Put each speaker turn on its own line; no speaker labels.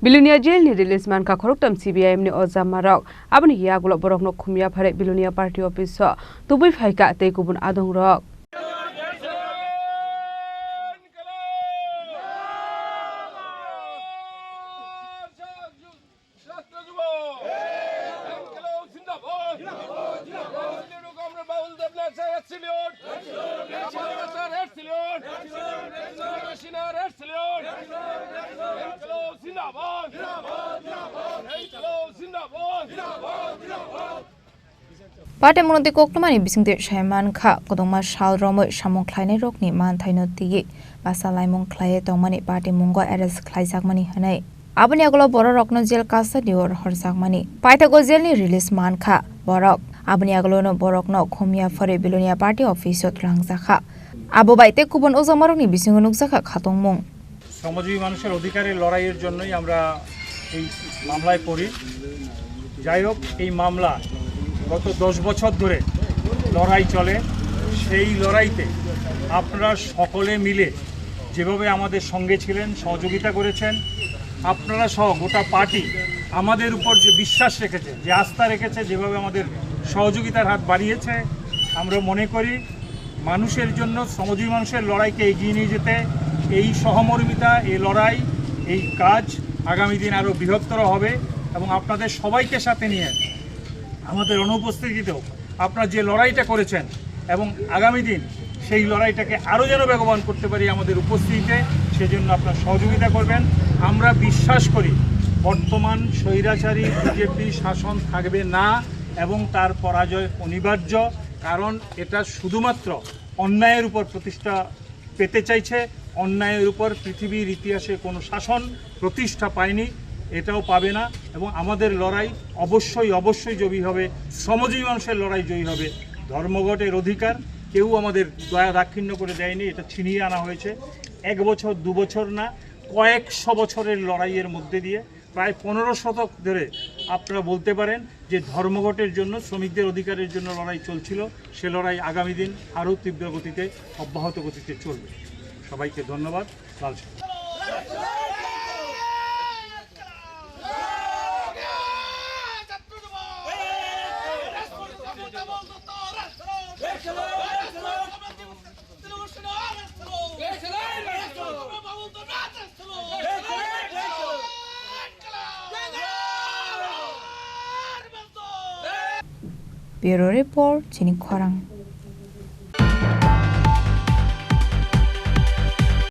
Bilunia jail ni release man ka khoroktam CBIM ni ozama rok abni ya gulo borok no khumya phare Bilunia party office so tubui phaika tei kubun adong rok
Party monoti koktomani bisingte shaiman kha kodongma shal romo shamong khlaine rokni man thaino tigi basalai mong khlaye tongmani party mongo arrest khlaijakmani hanai aboni agolo boro rokno jail custody or horjakmani paithago jail ni release man kha borok aboni agolo no borokno khomia phare Bilunia party office ot langjakha abo baite kubon ojamarokni bisingo nukjakha khatongmung
শ্রমজীবী মানুষের অধিকারের লড়াইয়ের জন্যই আমরা এই মামলায় পড়ি যাই হোক এই মামলা গত 10 বছর ধরে লড়াই চলে সেই লড়াইতে আপনারা সকলে মিলে যেভাবে আমাদের সঙ্গে ছিলেন সহযোগিতা করেছেন আপনারা সহ গোটা পার্টি আমাদের উপর যে বিশ্বাস রেখেছে যে আস্থা রেখেছে যেভাবে আমাদের সহযোগিতার হাত বাড়িয়েছে আমরা মনে করি মানুষের জন্য শ্রমজীবী মানুষের লড়াইকে এগিয়ে নিয়ে যেতে এই সহমর্মিতা এই লড়াই এই কাজ আগামী দিন আরও বৃহত্তর হবে এবং আপনাদের সবাইকে সাথে নিয়ে আমাদের অনুপস্থিতিতেও আপনারা যে লড়াইটা করেছেন এবং আগামী দিন সেই লড়াইটাকে আরও যেন বেগবান করতে পারি আমাদের উপস্থিতিতে সেজন্য আপনারা সহযোগিতা করবেন আমরা বিশ্বাস করি বর্তমান স্বৈরাচারী বিজেপি শাসন থাকবে না এবং তার পরাজয় অনিবার্য কারণ এটা শুধুমাত্র অন্যায়ের উপর প্রতিষ্ঠা পেতে চাইছে অন্যায়ের উপর পৃথিবীর ইতিহাসে কোনো শাসন প্রতিষ্ঠা পায়নি এটাও পাবে না এবং আমাদের লড়াই অবশ্যই জয়ী হবে শ্রমজীবী মানুষের লড়াই জয়ী হবে ধর্মঘটের অধিকার কেউ আমাদের দয়া দাক্ষিণ্য করে দেয়নি এটা ছিনিয়ে আনা হয়েছে 1 বছর 2 বছর না কয়েকশো বছরের লড়াইয়ের মধ্যে দিয়ে প্রায় 15 শতক ধরে আপনারা বলতে পারেন যে ধর্মঘটের জন্য শ্রমিকদের অধিকারের জন্য লড়াই চলছিল সে লড়াই আগামী দিন আরও তীব্র গতিতে অব্যাহত গতিতে চলবে সবাইকে ধন্যবাদ লাল
Bureau Report, Chini Khorang.